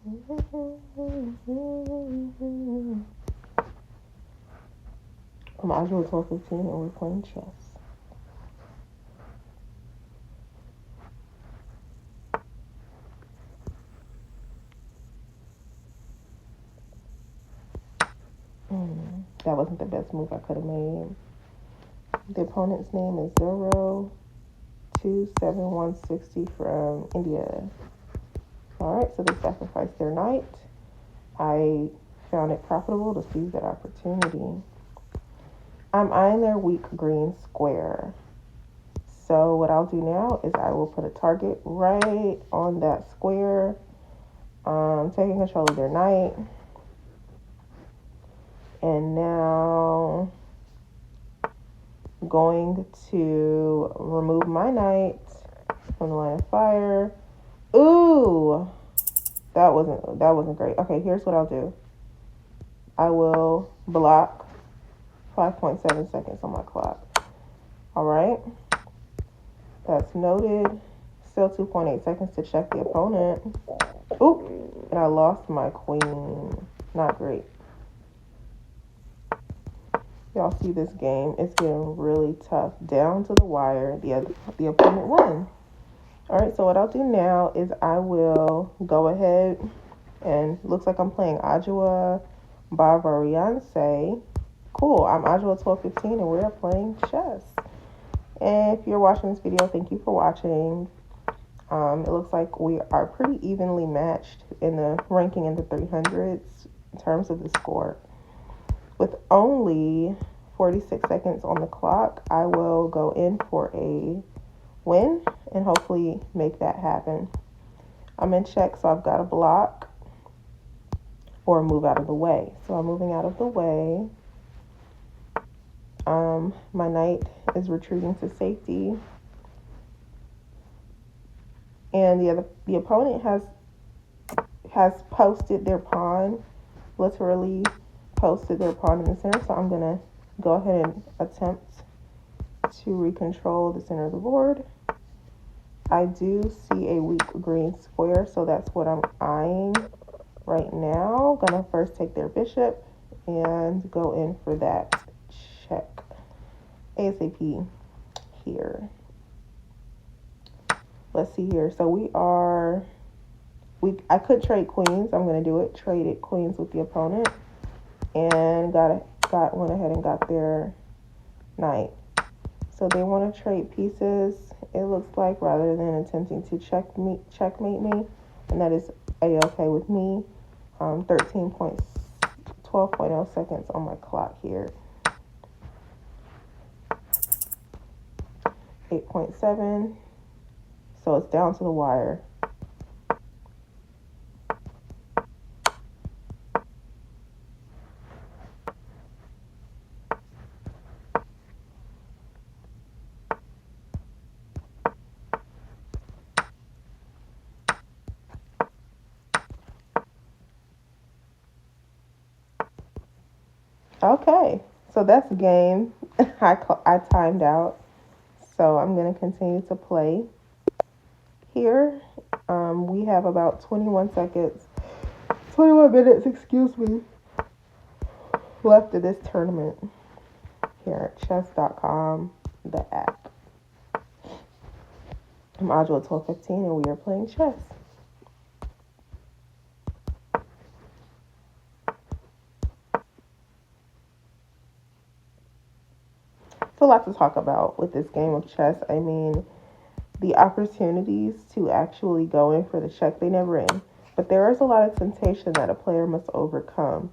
Module 1215 and we're playing chess. That wasn't the best move I could have made. The opponent's name is 027160 from India. Alright, so they sacrificed their knight. I found it profitable to seize that opportunity. I'm eyeing their weak green square. So what I'll do now is I will put a target right on that square, taking control of their knight. And now going to remove my knight from the line of fire. Ooh, that wasn't great. Okay, here's what I'll do. I will block 5.7 seconds on my clock. All right, that's noted. Still 2.8 seconds to check the opponent. Ooh, and I lost my queen. Not great. Y'all see this game? It's getting really tough. Down to the wire. The opponent won. All right, so what I'll do now is I will go ahead and looks like I'm playing Adjoa Bavarianse. Cool. I'm Adjoa 1215 and we're playing chess. And if you're watching this video, thank you for watching. It looks like we are pretty evenly matched in the ranking in the 300s in terms of the score. With only 46 seconds on the clock, I will go in for a win and hopefully make that happen. I'm in check, so I've got to block or move out of the way. So I'm moving out of the way. My knight is retreating to safety. And the opponent has posted their pawn, literally posted their pawn in the center. So I'm gonna go ahead and attempt to recontrol the center of the board. I do see a weak green square, so that's what I'm eyeing right now. Gonna first take their bishop and go in for that check ASAP here. Let's see here. So I could trade queens. I'm gonna do it. Traded queens with the opponent and went ahead and got their knight. So they want to trade pieces, it looks like, rather than attempting to checkmate me, and that is a-okay with me. 12.0 seconds on my clock here. 8.7. So it's down to the wire. Okay, so that's the game. I timed out, so I'm going to continue to play here. We have about 21 minutes, excuse me, left of this tournament here at chess.com, the app. I'm Adjoa 1215 and we are playing chess. So a lot to talk about with this game of chess. I mean, the opportunities to actually go in for the check, they never end. But there is a lot of temptation that a player must overcome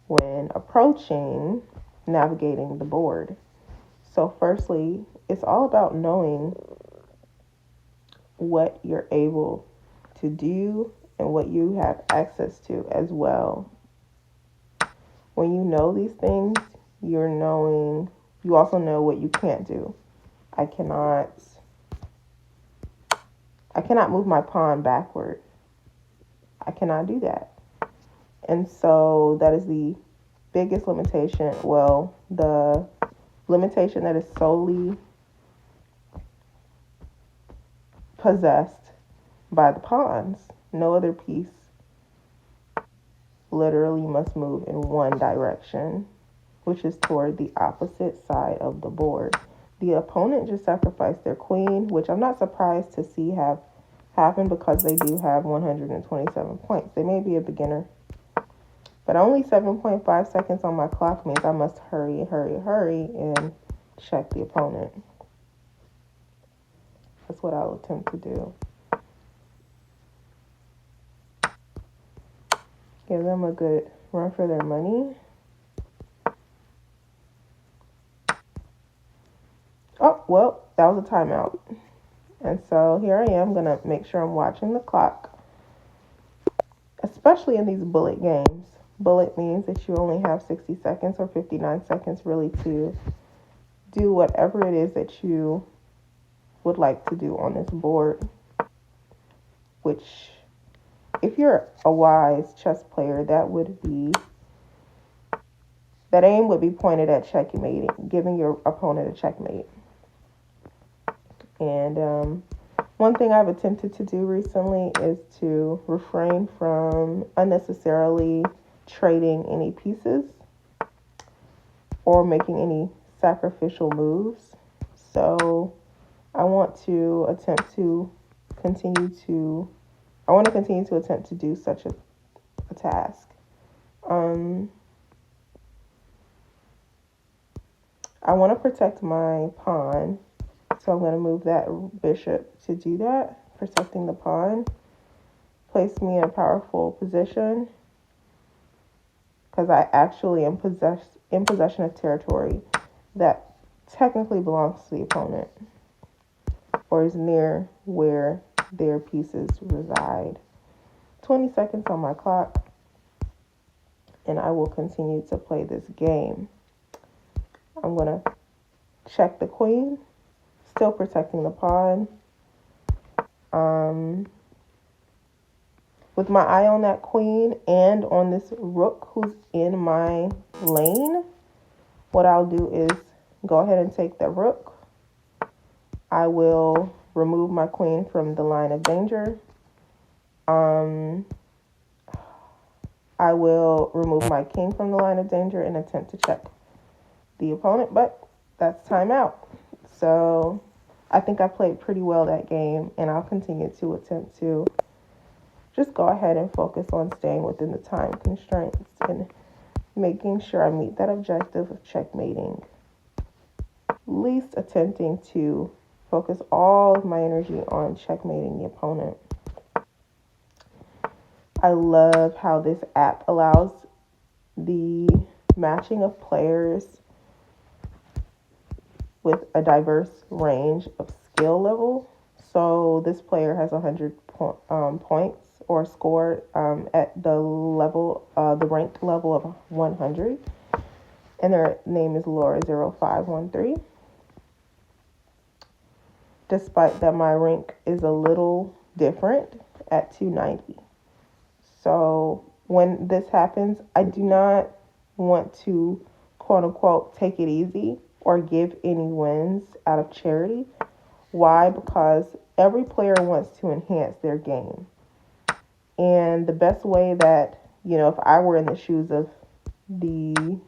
when approaching navigating the board. So firstly, it's all about knowing what you're able to do and what you have access to as well. When you know these things, you also know what you can't do. I cannot move my pawn backward. I cannot do that. And so that is the biggest limitation. Well, the limitation that is solely possessed by the pawns. No other piece literally must move in one direction, which is toward the opposite side of the board. The opponent just sacrificed their queen, which I'm not surprised to see have happen because they do have 127 points. They may be a beginner, but only 7.5 seconds on my clock means I must hurry and check the opponent. That's what I'll attempt to do. Give them a good run for their money. Oh, well, that was a timeout. And so here I am going to make sure I'm watching the clock, especially in these bullet games. Bullet means that you only have 60 seconds or 59 seconds really to do whatever it is that you would like to do on this board, which if you're a wise chess player, that aim would be pointed at checkmating, giving your opponent a checkmate. And one thing I've attempted to do recently is to refrain from unnecessarily trading any pieces or making any sacrificial moves. So I want to continue to attempt to do such a task. I want to protect my pawn, so I'm going to move that bishop to do that, protecting the pawn. Place me in a powerful position because I actually am in possession of territory that technically belongs to the opponent or is near where their pieces reside. 20 seconds on my clock, and I will continue to play this game. I'm going to check the queen, still protecting the pawn. With my eye on that queen and on this rook who's in my lane, what I'll do is go ahead and take the rook. I will remove my queen from the line of danger. I will remove my king from the line of danger and attempt to check the opponent, but that's timeout. So I think I played pretty well that game, and I'll continue to attempt to just go ahead and focus on staying within the time constraints and making sure I meet that objective of checkmating. Least attempting to focus all of my energy on checkmating the opponent. I love how this app allows the matching of players with a diverse range of skill level. So this player has 100 points or scored at the ranked level of 100, and their name is Laura0513. Despite that my rank is a little different at 290. So when this happens, I do not want to quote unquote take it easy or give any wins out of charity. Why? Because every player wants to enhance their game. And the best way that, if I were in the shoes of the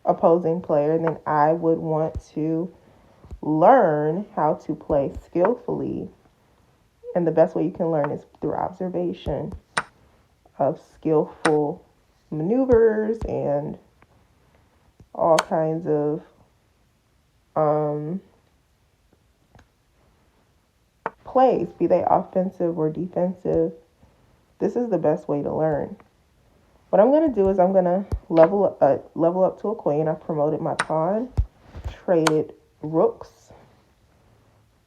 opposing player, then I would want to learn how to play skillfully. And the best way you can learn is through observation of skillful maneuvers and all kinds of plays, be they offensive or defensive. This is the best way to learn. What I'm going to do is I'm going to level up to a queen. I promoted my pawn, traded rooks,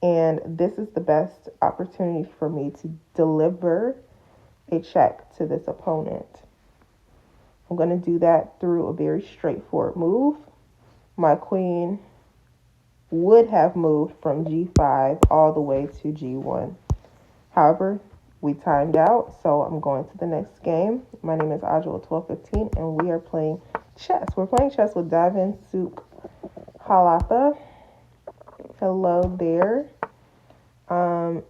and this is the best opportunity for me to deliver a check to this opponent. I'm going to do that through a very straightforward move. My queen would have moved from G5 all the way to G1. However, we timed out, so I'm going to the next game. My name is Ajwa1215, and we are playing chess. We're playing chess with Davin Suk Halatha. Hello there. I'm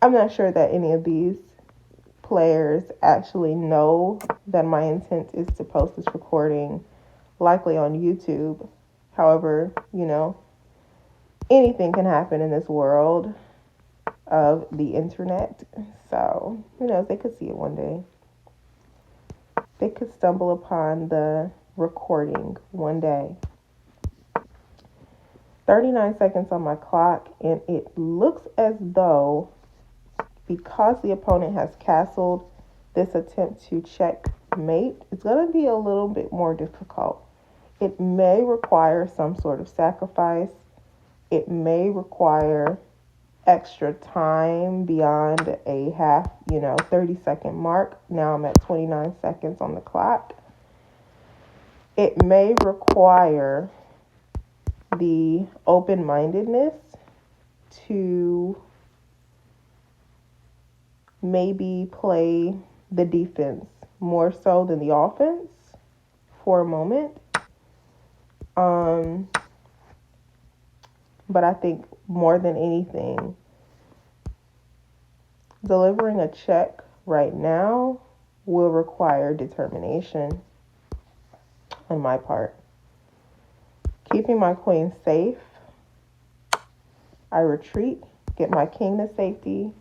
not sure that any of these players actually know that my intent is to post this recording likely on YouTube. However, anything can happen in this world of the internet. So, they could see it one day. They could stumble upon the recording one day. 39 seconds on my clock, and it looks as though, because the opponent has castled this attempt to checkmate, it's going to be a little bit more difficult. It may require some sort of sacrifice. It may require extra time beyond a half, 30-second mark. Now I'm at 29 seconds on the clock. It may require the open-mindedness to maybe play the defense more so than the offense for a moment. But I think more than anything, delivering a check right now will require determination on my part. Keeping my queen safe, I retreat, get my king to safety.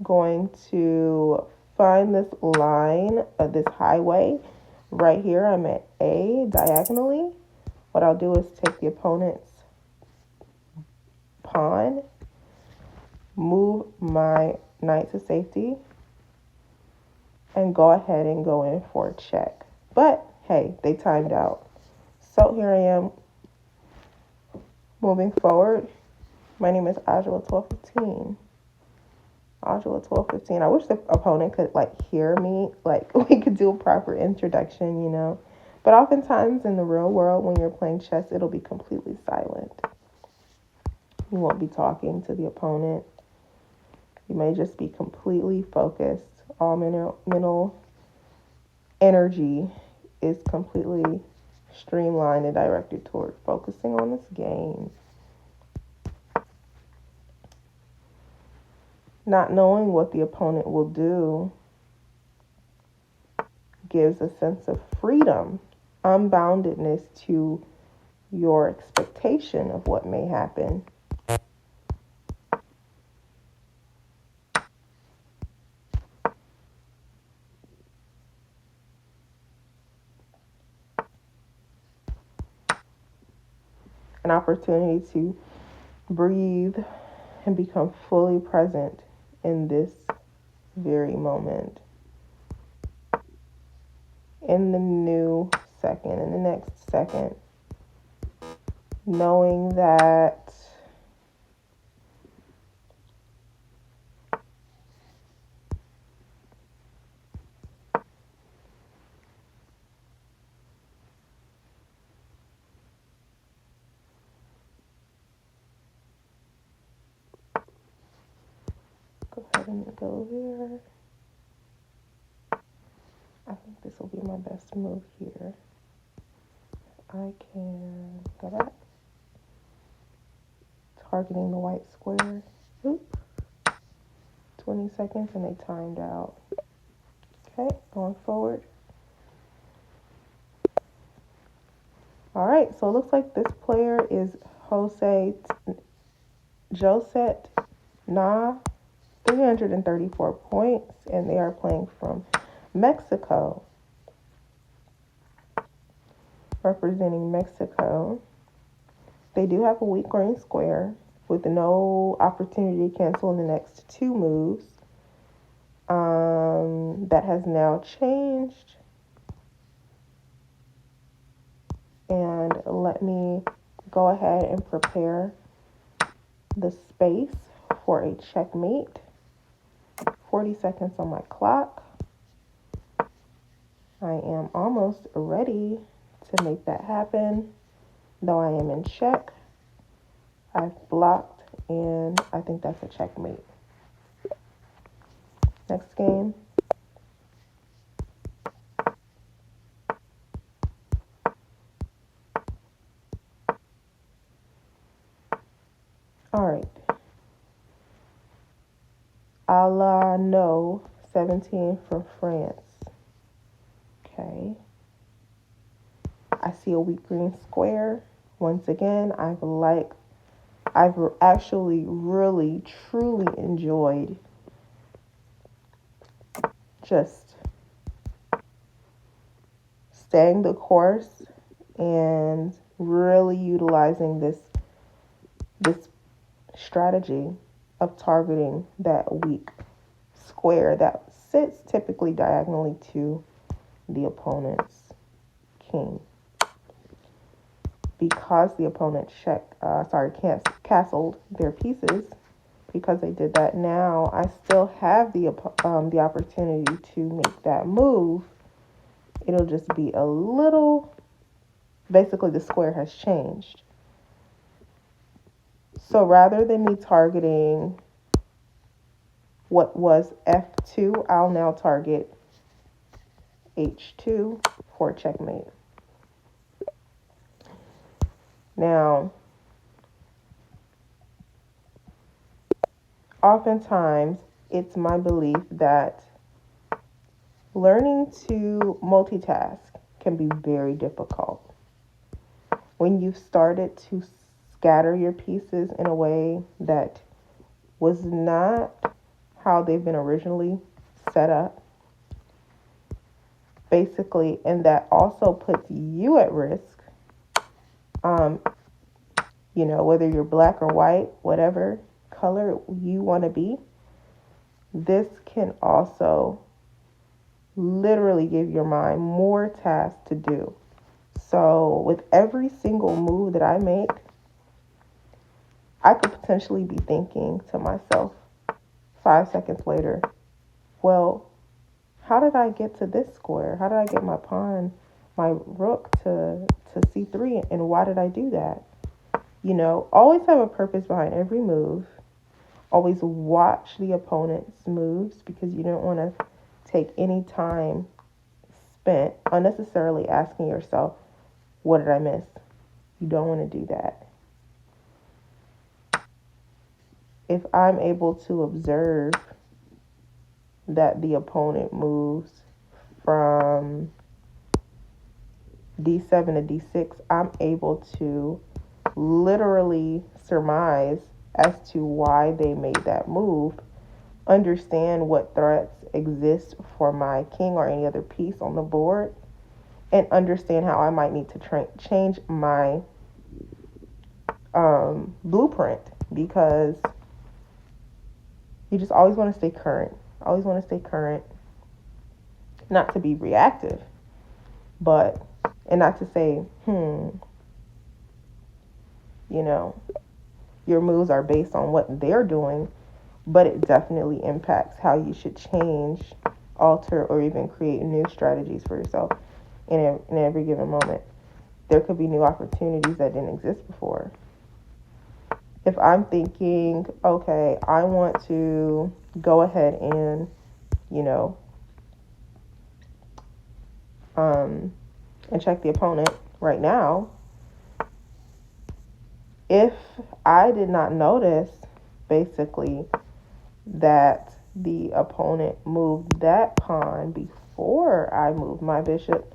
Going to find this line of this highway right here. I'm at A diagonally. What I'll do is take the opponent's pawn, move my knight to safety, and go ahead and go in for a check. But hey, they timed out. So here I am moving forward. My name is Ajua1215. Ajua1215. I wish the opponent could hear me. We could do a proper introduction, But oftentimes in the real world, when you're playing chess, it'll be completely silent. You won't be talking to the opponent. You may just be completely focused. All mental energy is completely streamlined and directed toward focusing on this game. Not knowing what the opponent will do gives a sense of freedom, unboundedness to your expectation of what may happen. An opportunity to breathe and become fully present in this very moment. In the new second, in the next second, knowing that go ahead and go there. I think this will be my best move here. I can go back, targeting the white square. Oop. 20 seconds and they timed out. Okay, going forward. All right, so it looks like this player is Josette Na, 334 points, and they are playing from Mexico. Representing Mexico. They do have a weak green square with no opportunity to cancel in the next two moves. That has now changed. And let me go ahead and prepare the space for a checkmate. 40 seconds on my clock. I am almost ready to make that happen. Though I am in check, I've blocked, and I think that's a checkmate. Next game. All right. Alano 17 from France. Okay. I see a weak green square. Once again, I've actually really truly enjoyed just staying the course and really utilizing this strategy of targeting that weak square that sits typically diagonally to the opponent's king. Because the opponent castled their pieces, because they did that, now I still have the opportunity to make that move. It'll just be a little, basically the square has changed. So rather than me targeting what was F2, I'll now target H2 for checkmate. Now, oftentimes it's my belief that learning to multitask can be very difficult. When you've started to scatter your pieces in a way that was not how they've been originally set up, basically, and that also puts you at risk, whether you're black or white, whatever color you want to be, this can also literally give your mind more tasks to do. So with every single move that I make, I could potentially be thinking to myself 5 seconds later, well, how did I get to this square? How did I get my pawn, my rook to C3, and why did I do that? Always have a purpose behind every move. Always watch the opponent's moves, because you don't want to take any time spent unnecessarily asking yourself, what did I miss? You don't want to do that. If I'm able to observe that the opponent moves from D7 to D6, I'm able to literally surmise as to why they made that move, understand what threats exist for my king or any other piece on the board, and understand how I might need to change my blueprint, because you just always want to stay current. Always want to stay current. Not to be reactive, and not to say, your moves are based on what they're doing, but it definitely impacts how you should change, alter, or even create new strategies for yourself in every given moment. There could be new opportunities that didn't exist before. If I'm thinking, okay, I want to go ahead and, and check the opponent right now, if I did not notice, basically, that the opponent moved that pawn before I moved my bishop,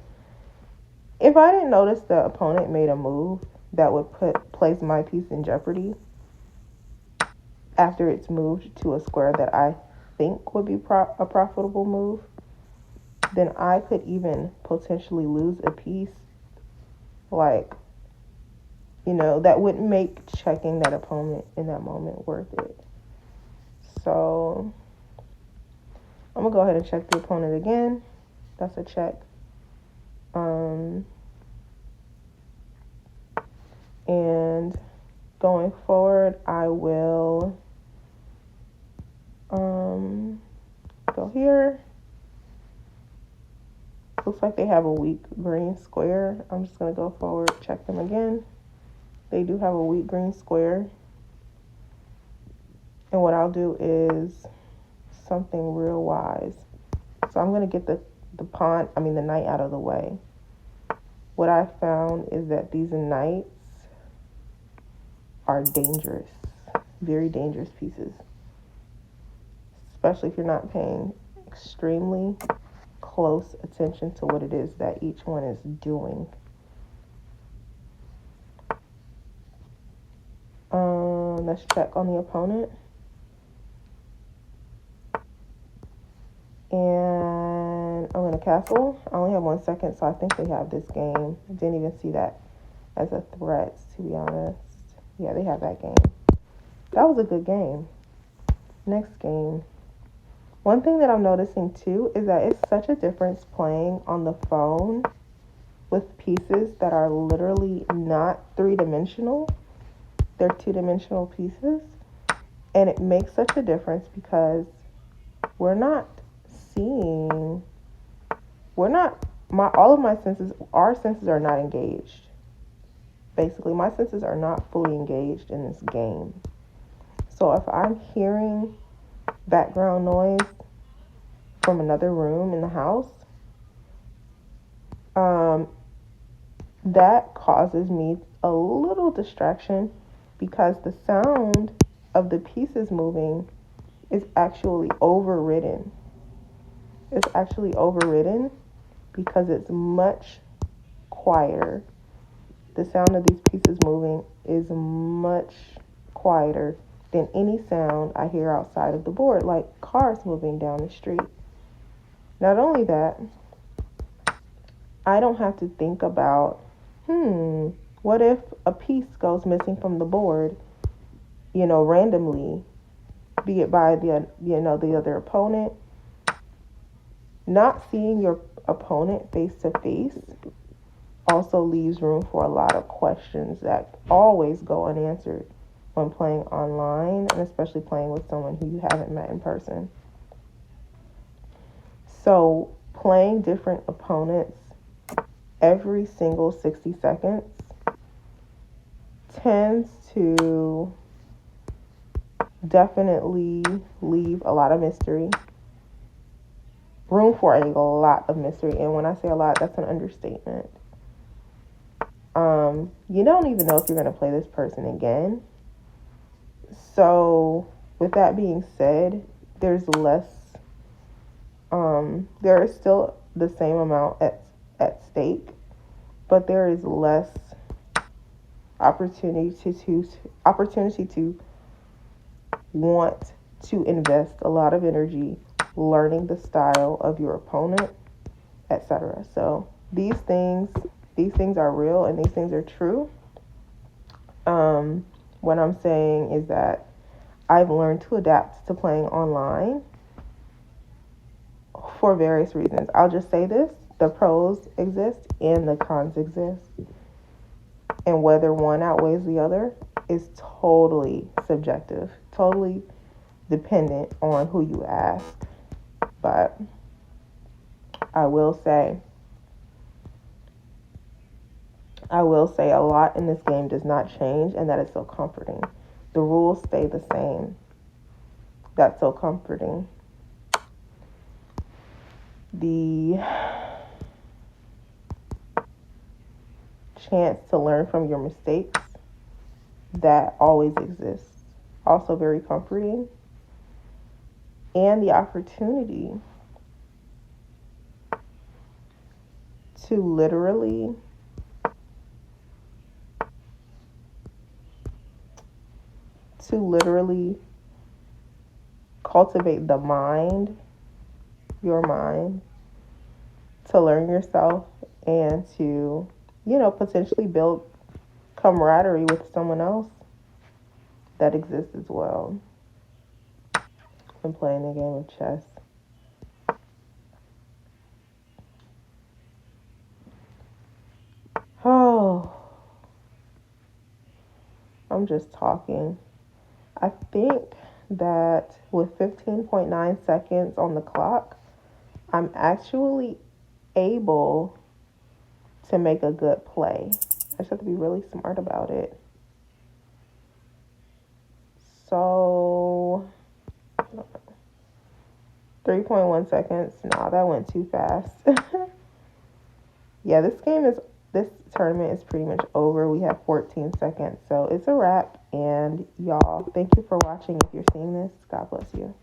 if I didn't notice the opponent made a move that would place my piece in jeopardy after it's moved to a square that I think would be a profitable move, then I could even potentially lose a piece, that wouldn't make checking that opponent in that moment worth it. So I'm gonna go ahead and check the opponent again. That's a check. And going forward, I will go here. Looks like they have a weak green square. I'm just gonna go forward, check them again. They do have a weak green square. And what I'll do is something real wise. So I'm going to get the knight out of the way. What I found is that these knights are dangerous, very dangerous pieces. especially if you're not paying extremely close attention to what it is that each one is doing. Let's check on the opponent. And I'm going to castle. I only have 1 second, so I think they have this game. I didn't even see that as a threat, to be honest. Yeah, they have that game. That was a good game. Next game. One thing that I'm noticing, too, is that it's such a difference playing on the phone with pieces that are literally not three-dimensional. They're two-dimensional pieces. And it makes such a difference because we're not seeing, all of my senses, our senses are not engaged. Basically, my senses are not fully engaged in this game. So if I'm hearing background noise from another room in the house, that causes me a little distraction because the sound of the pieces moving is actually overridden. It's actually overridden because it's much quieter. The sound of these pieces moving is much quieter than any sound I hear outside of the board, like cars moving down the street. Not only that, I don't have to think about, what if a piece goes missing from the board, randomly, be it by the other opponent. Not seeing your opponent face to face also leaves room for a lot of questions that always go unanswered when playing online, and especially playing with someone who you haven't met in person. So playing different opponents every single 60 seconds tends to definitely leave a lot of mystery. Room for a lot of mystery. And when I say a lot, that's an understatement. You don't even know if you're going to play this person again. So with that being said, there's less, there is still the same amount at stake, but there is less opportunity to want to invest a lot of energy learning the style of your opponent, etc. So these things are real and these things are true. What I'm saying is that I've learned to adapt to playing online for various reasons. I'll just say this: the pros exist and the cons exist. And whether one outweighs the other is totally subjective, totally dependent on who you ask. But I will say a lot in this game does not change, and that is so comforting. The rules stay the same. That's so comforting. The chance to learn from your mistakes, that always exists. Also very comforting. And the opportunity to literally cultivate the mind, your mind, to learn yourself and to, potentially build camaraderie with someone else that exists as well when playing a game of chess. Oh, I'm just talking. I think that with 15.9 seconds on the clock, I'm actually able to make a good play. I just have to be really smart about it. So, 3.1 seconds. Nah, that went too fast. Yeah, this tournament is pretty much over. We have 14 seconds, so it's a wrap. And y'all, thank you for watching. If you're seeing this, God bless you.